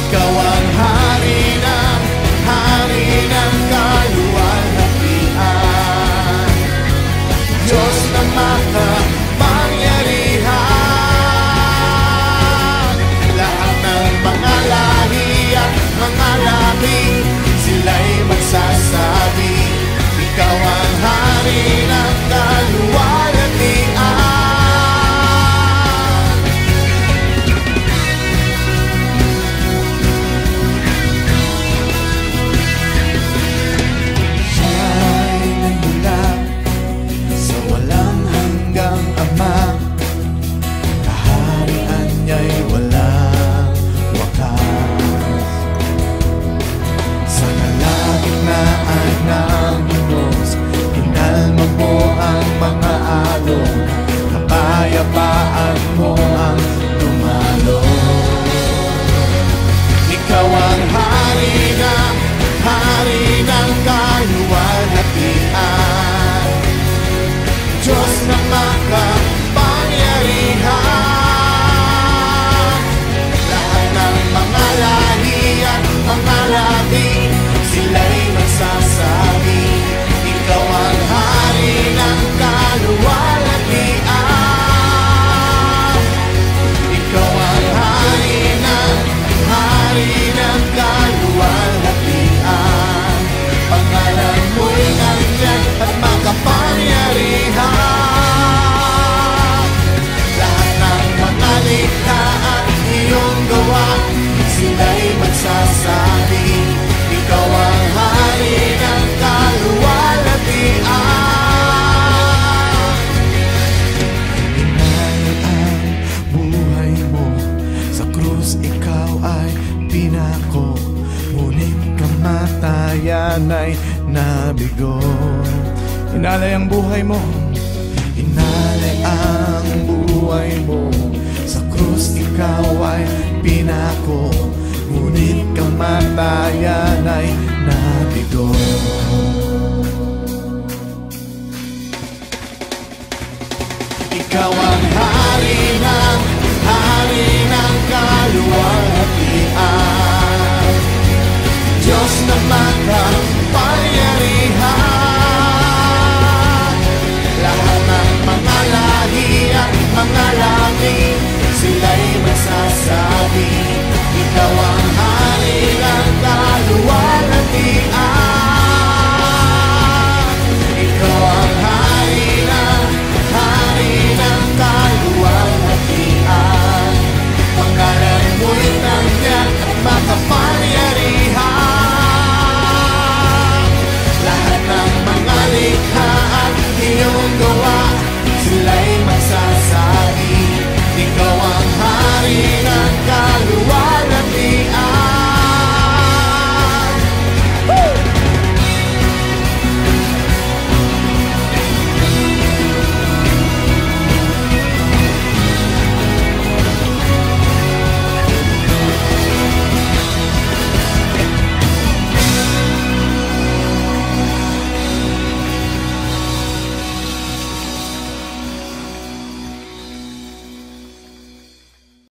Ikaw ang hari ng kaluwalhatian, Diyos na makapangyarihan. Lahat ng mga lahi at mga lahi, sila'y magsasabi, ikaw ang hari ng kaluwalhatian. Kapayapaan mo ang dumalo. Ikaw ang hari ng kaluwalhatian, Diyos na makapangyarihan. Lahat ng mga lahi at mga lahi, sila'y magsasabi, ikaw ang hari ng kaluwalhatian. Ikaw ang hari ng kaluwalhatian. Pangalan mo'y nariyan at makapangyarihan. Lahat ng mga likha at iyong gawa, sila'y magsasabi, ikaw ang hari ng kaluwalhatian. Ikaw ay pinako, ngunit kamatayan ay nabigo. Inalay ang buhay mo, inalay ang buhay mo. Sa krus ikaw ay pinako, ngunit kamatayan ay nabigo. Ikaw ang hari ng kaluwalhatian, Diyos na makapangyarihan. Lahat ng mga lahi at mga lahi, sila'y magsasabi, ikaw ang hari ng kaluwalhatian. Ikaw ang hari ng kaluwalhatian. Pangalan mo'y nariyan at makapangyarihan. Lahat ng mga likha at iyong gawa, sila'y magsasabi, ikaw ang hari ng kaluwalhatian.